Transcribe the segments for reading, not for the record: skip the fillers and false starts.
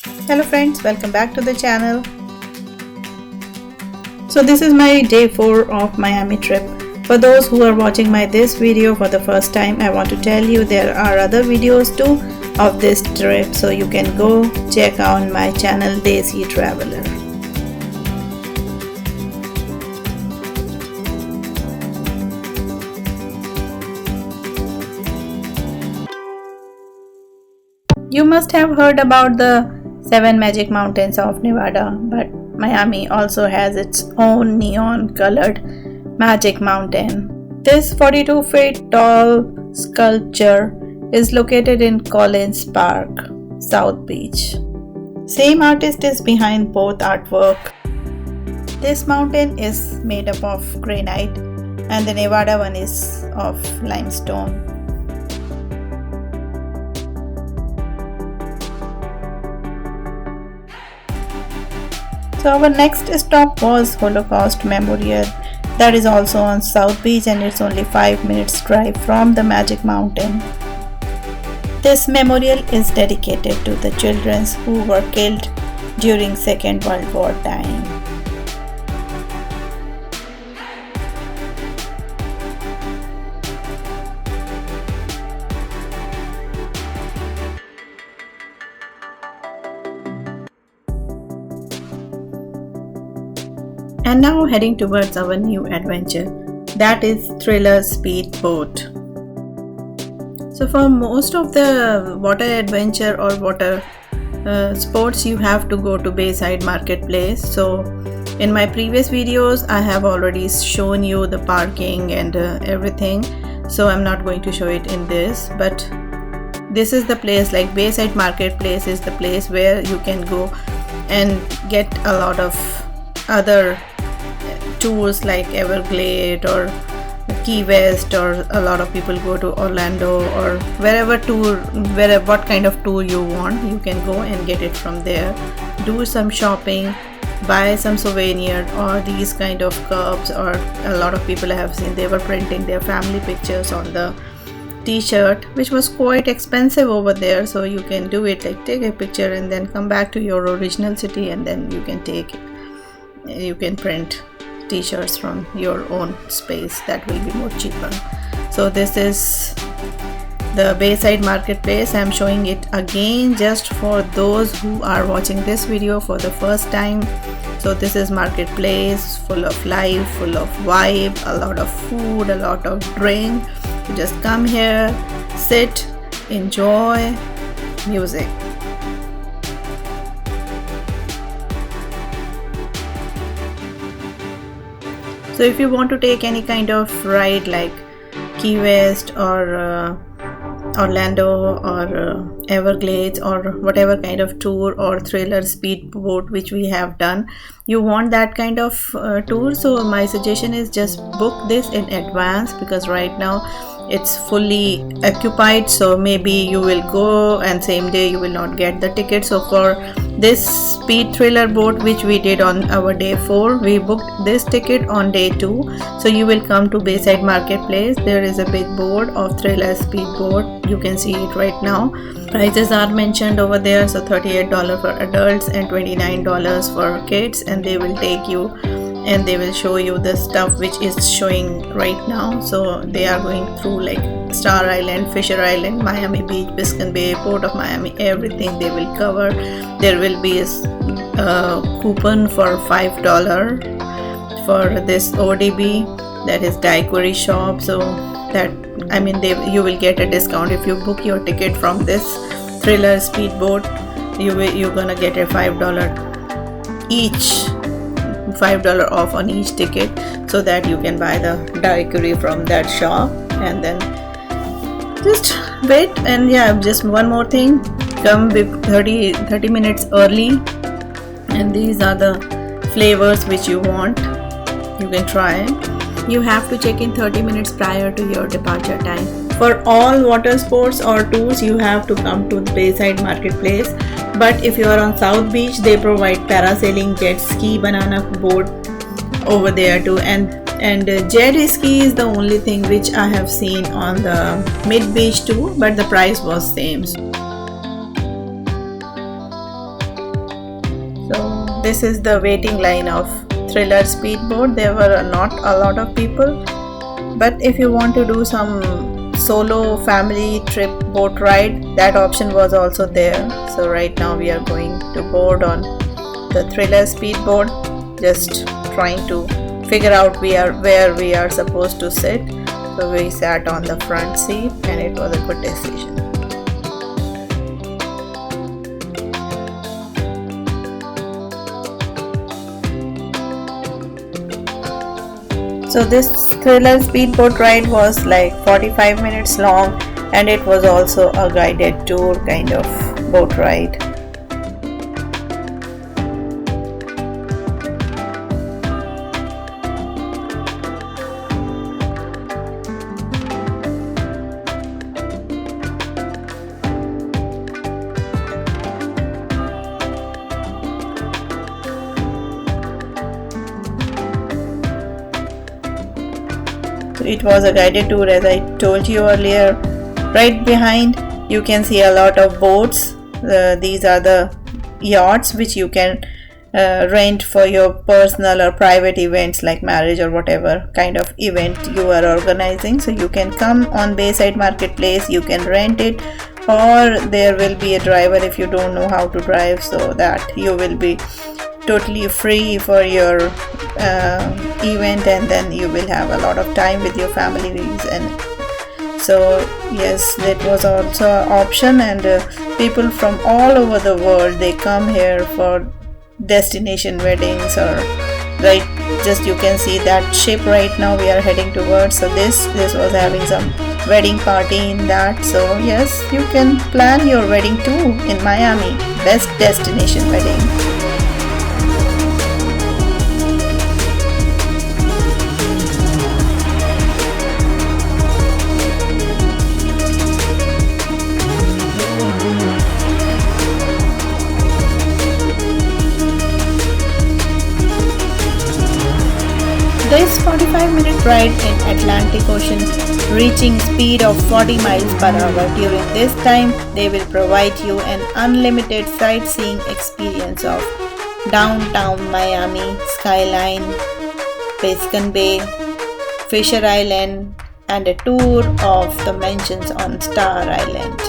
Hello friends, welcome back to the channel. So this is my day 4 of Miami trip. For those who are watching this video for the first time, I want to tell you there are other videos too of this trip, so you can go check out my channel Desi Traveler. You must have heard about the 7 magic mountains of Nevada, but Miami also has its own neon colored magic mountain. This 42 feet tall sculpture is located in Collins Park, South Beach. Same artist is behind both artwork. This mountain is made up of granite and the Nevada one is of limestone. So our next stop was Holocaust Memorial, that is also on South Beach, and it's only 5 minutes drive from the Magic Mountain. This memorial is dedicated to the children who were killed during Second World War time. And now heading towards our new adventure, that is Thriller Speedboat. So for most of the water adventure or water sports, you have to go to Bayside Marketplace. So in my previous videos I have already shown you the parking and everything, so I'm not going to show it in this, but this is the place. Like Bayside Marketplace is the place where you can go and get a lot of other tours like Everglade or Key West, or a lot of people go to Orlando or what kind of tour you want, you can go and get it from there. Do some shopping, buy some souvenir or these kind of cups, or a lot of people I have seen they were printing their family pictures on the t-shirt, which was quite expensive over there. So you can do it, like take a picture and then come back to your original city, and then you can print t-shirts from your own space. That will be more cheaper. So this is the Bayside Marketplace. I'm showing it again just for those who are watching this video for the first time. So this is marketplace, full of life, full of vibe, a lot of food, a lot of drink. You just come here, sit, enjoy music. So if you want to take any kind of ride like Key West or Orlando or Everglades or whatever kind of tour, or Thriller Speedboat which we have done, you want that kind of tour, so my suggestion is just book this in advance, because right now it's fully occupied. So maybe you will go and same day you will not get the ticket. So for this speed thriller boat which we did on our day 4, we booked this ticket on day 2. So you will come to Bayside Marketplace. There is a big board of Thriller Speedboat. You can see it right now. Prices are mentioned over there. So $38 for adults and $29 for kids, and they will take you and they will show you the stuff which is showing right now. So they are going through like Star Island, Fisher Island, Miami Beach, Biscayne Bay, Port of Miami, everything they will cover. There will be a coupon for $5 for this ODB, that is daiquiri shop. So that, I mean, you will get a discount if you book your ticket from this Thriller Speedboat. You're gonna get a $5 off on each ticket, so that you can buy the daiquiri from that shop. And then just wait. And yeah, just one more thing, come with 30 minutes early, and these are the flavors which you want, you can try. You have to check in 30 minutes prior to your departure time. For all water sports or tours, you have to come to the Bayside Marketplace. But if you are on South Beach, they provide parasailing, jet ski, banana boat over there too, and jet ski is the only thing which I have seen on the mid beach too, but the price was same. So this is the waiting line of Thriller speedboat. There were not a lot of people, but if you want to do some solo family trip boat ride, that option was also there. So right now we are going to board on the Thriller speedboat, just trying to figure out where we are supposed to sit. So we sat on the front seat and it was a good decision. So this Thriller speedboat ride was like 45 minutes long, and it was also a guided tour kind of boat ride. It was a guided tour, as I told you earlier. Right behind you can see a lot of boats. These are the yachts which you can rent for your personal or private events like marriage or whatever kind of event you are organizing. So you can come on Bayside Marketplace, you can rent it, or there will be a driver if you don't know how to drive, so that you will be totally free for your event, and then you will have a lot of time with your families. And so yes, that was also an option, and people from all over the world, they come here for destination weddings, or right, just you can see that ship right now we are heading towards. So this was having some wedding party in that. So yes, you can plan your wedding too in Miami. Best destination wedding. This 45-minute ride in Atlantic Ocean, reaching speed of 40 miles per hour. During this time, they will provide you an unlimited sightseeing experience of downtown Miami, Skyline, Biscayne Bay, Fisher Island, and a tour of the mansions on Star Island.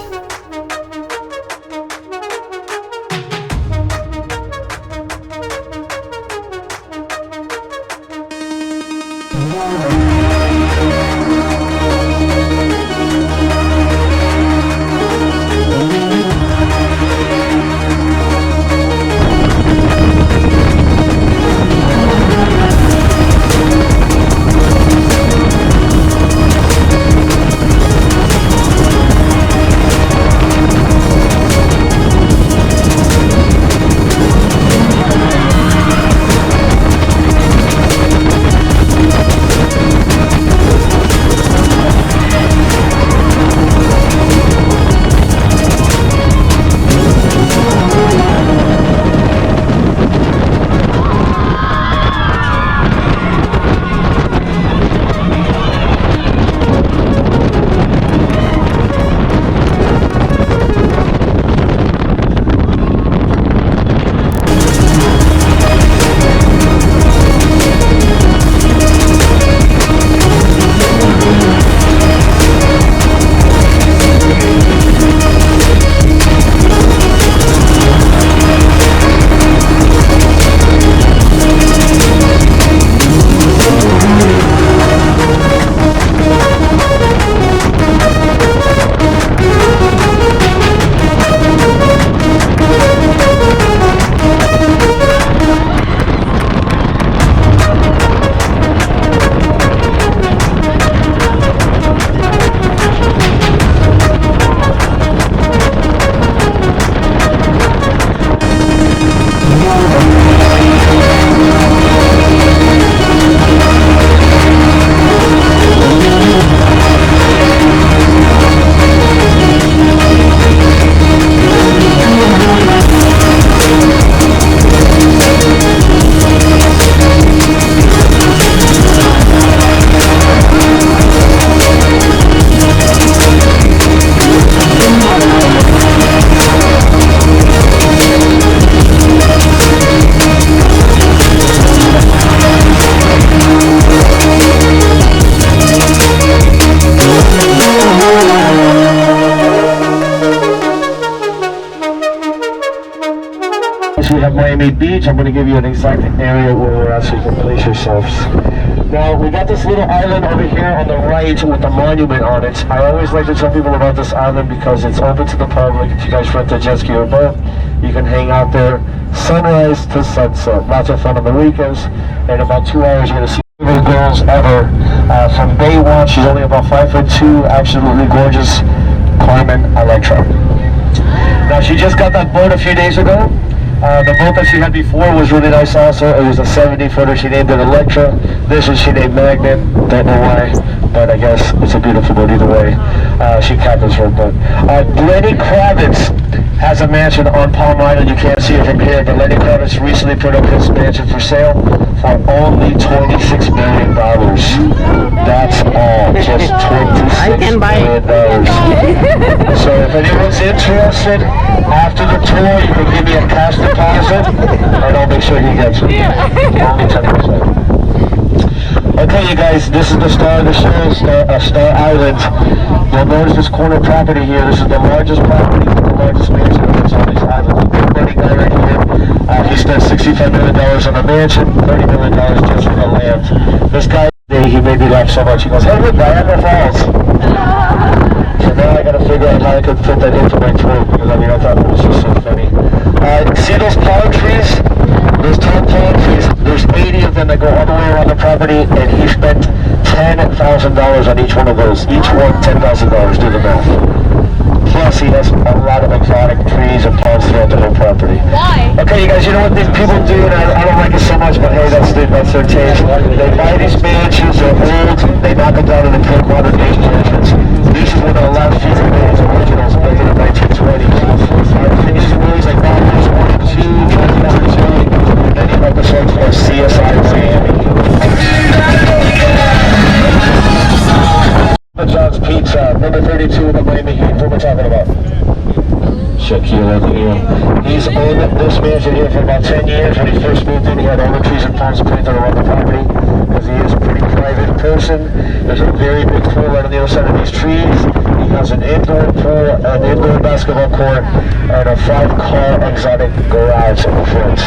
So we have Miami Beach. I'm going to give you an exact area where we're at so you can place yourselves. Now, we got this little island over here on the right with a monument on it. I always like to tell people about this island because it's open to the public. If you guys rent a jet ski or boat, you can hang out there sunrise to sunset. Lots of fun on the weekends. In about 2 hours, you're going to see the girls ever. From day one, she's only about 5'2", absolutely gorgeous, Carmen Electra. Now, she just got that boat a few days ago. The boat that she had before was really nice also. It was a 70-footer. She named it Electra. This one she named Magnet. Don't know why, but I guess it's a beautiful boat either way. She captains her boat. Lenny Kravitz has a mansion on Palm Island. You can't see it from here, but Lenny Kravitz recently put up his mansion for sale for only $26 million. That's all. Just $26 million. So if anyone's interested, after the tour, you can give me a cash deposit, and I'll make sure he gets it. Only 10%. Okay, you guys, this is the star of the show, Star Island. You'll notice this corner property here. This is the largest property, the largest mansion that's on these islands. A big money guy right here. He spent $65 million on a mansion, $30 million just for the land. This guy, he made me laugh so much. He goes, "Hey, look, Niagara Falls." So now I gotta figure out how I could fit that into my tour because I thought it was just so funny. See those palm trees? Those tall palm trees, there's 80 of them that go all the way around the property, and he spent $10,000 on each one of those. Each one, $10,000, do the math. Plus, he has a lot of exotic trees and palms throughout the whole property. Why? Okay, you guys, you know what these people do, and I don't like it so much, but hey, that's their taste. They buy these mansions, they're old, they knock them down, and they put modern-day mansions. This is one of the last few originals built in the 1920s. Finished movies like Bombers 1 and 2, Transformers 2, and many episodes of CSI Miami. John's Pizza, number 32 of the Miami Heat. What we're talking about? Shaquille O'Neal. He's owned this mansion here for about 10 years. When he first moved in, he had all the trees and palms planted around the property because he is a pretty private person. There's a very big pool right on the other side of these trees. He has an indoor pool, an indoor basketball court, and a 5-car exotic garage in the front.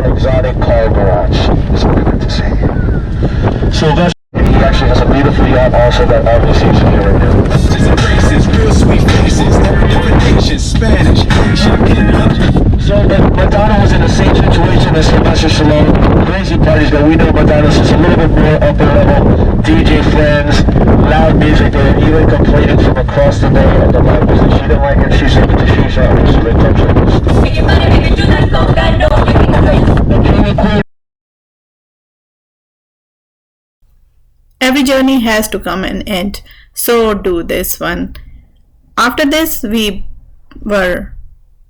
Exotic car garage is what we like to say. So that's, he actually has a beautiful yacht also that obviously is here right now. Races, real sweet faces, different nations, Spanish, So Madonna was in the same situation as Sylvester Stallone. Crazy parties that we know Madonna is a little bit more upper level, DJ friends, loud music. They were even complaining from across the bay of the loud music. She didn't like it. She said that the shisha was the Every journey has to come an end, so do this one. After this, we were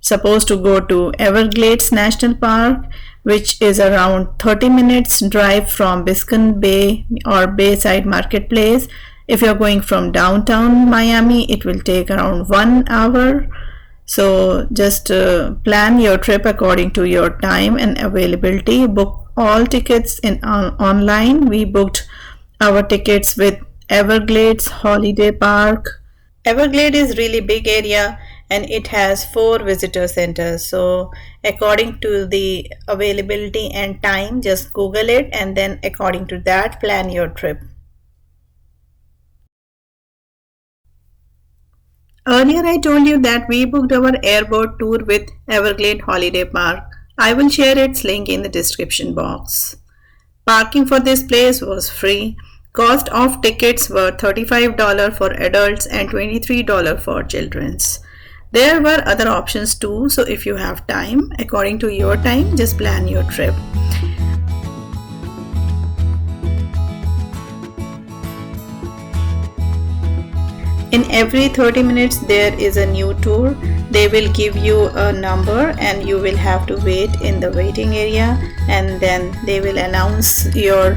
supposed to go to Everglades National Park, which is around 30 minutes drive from Biscayne Bay or Bayside Marketplace. If you're going from downtown Miami, it will take around 1 hour. So just plan your trip according to your time and availability. Book all tickets online. We booked our tickets with Everglades Holiday Park. Everglade is really big area and it has 4 visitor centers. So according to the availability and time, just Google it and then according to that plan your trip. Earlier I told you that we booked our airboat tour with Everglade Holiday Park. I will share its link in the description box. Parking for this place was free. Cost of tickets were $35 for adults and $23 for children. There were other options too, so if you have time, according to your time, just plan your trip. In every 30 minutes there is a new tour. They will give you a number and you will have to wait in the waiting area, and then they will announce your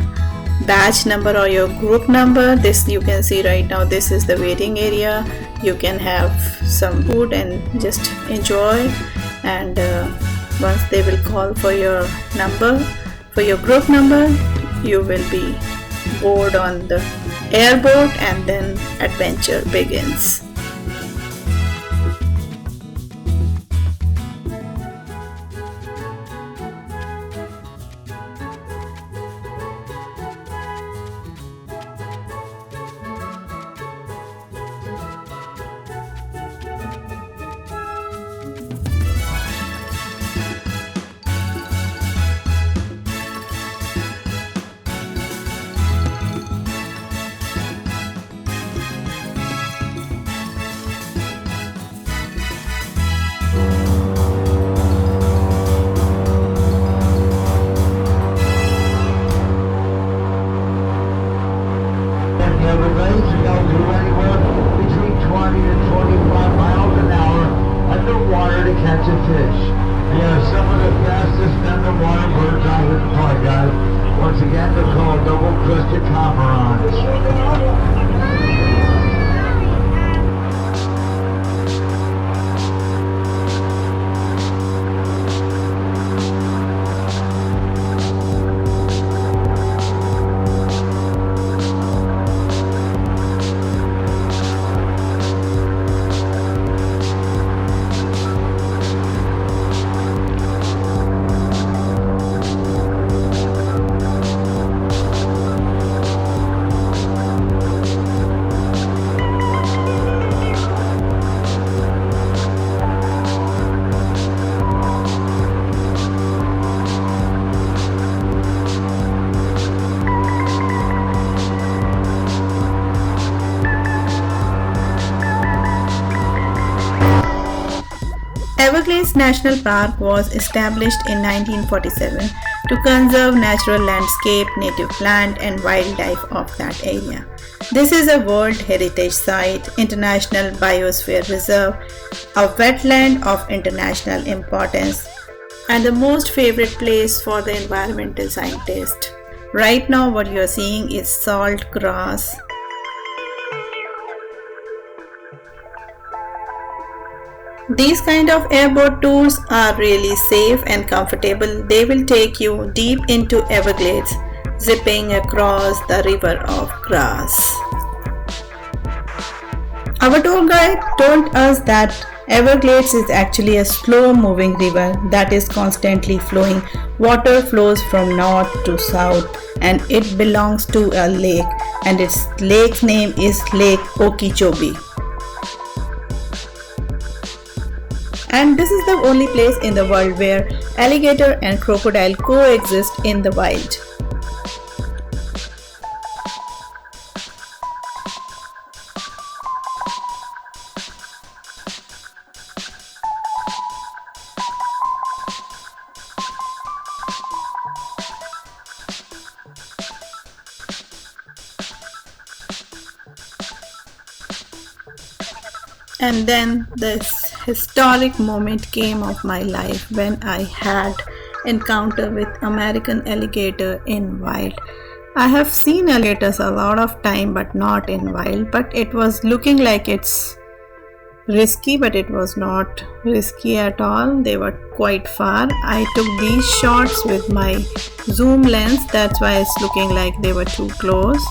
batch number or your group number. This you can see right now, this is the waiting area. You can have some food and just enjoy, and once they will call for your number, for your group number, you will be board on the airboat and then adventure begins. Everglades National Park was established in 1947 to conserve natural landscape, native plant and wildlife of that area. This is a World Heritage Site, International Biosphere Reserve, a wetland of international importance, and the most favorite place for the environmental scientist. Right now what you are seeing is salt grass. These kind of airboat tours are really safe and comfortable. They will take you deep into Everglades, zipping across the river of grass. Our tour guide told us that Everglades is actually a slow moving river that is constantly flowing. Water flows from north to south and it belongs to a lake, and its lake's name is Lake Okeechobee. And this is the only place in the world where alligator and crocodile coexist in the wild. And then this historic moment came of my life when I had encounter with American alligator in wild. I have seen alligators a lot of time but not in wild, but it was looking like it's risky, but it was not risky at all. They were quite far. I took these shots with my zoom lens, that's why it's looking like they were too close,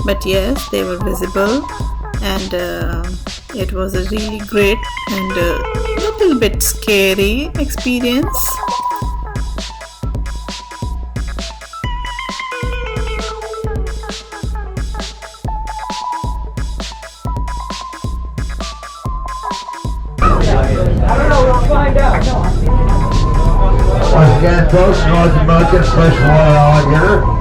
but yes, they were visible. And it was a really great and little bit scary experience. Once again, folks, North American freshwater alligator.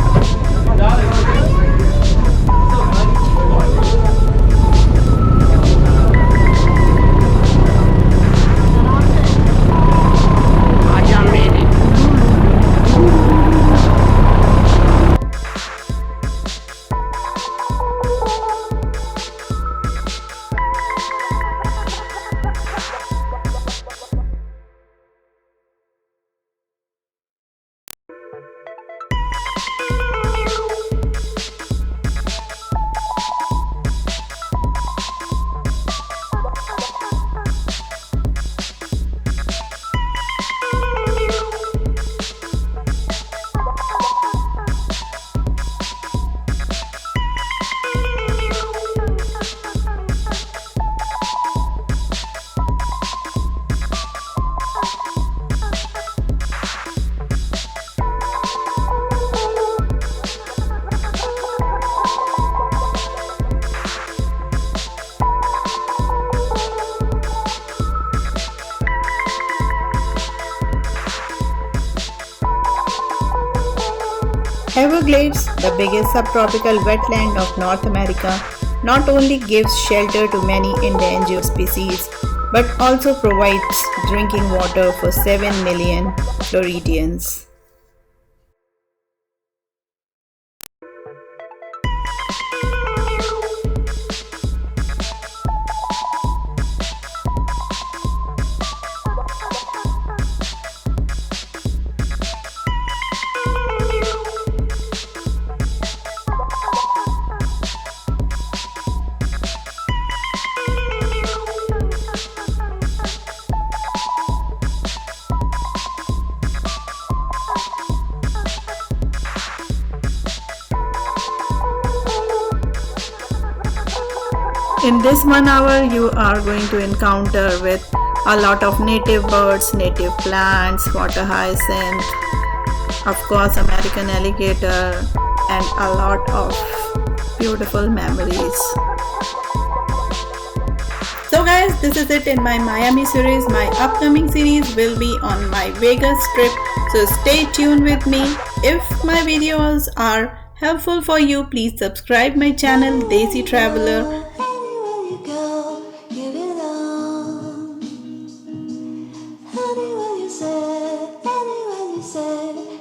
Everglades, the biggest subtropical wetland of North America, not only gives shelter to many endangered species, but also provides drinking water for 7 million Floridians. In this 1 hour, you are going to encounter with a lot of native birds, native plants, water hyacinth, of course American alligator, and a lot of beautiful memories. So guys, this is it in my Miami series. My upcoming series will be on my Vegas trip, so stay tuned with me. If my videos are helpful for you, please subscribe my channel Desi Traveler. Honey, when you said, honey, when you said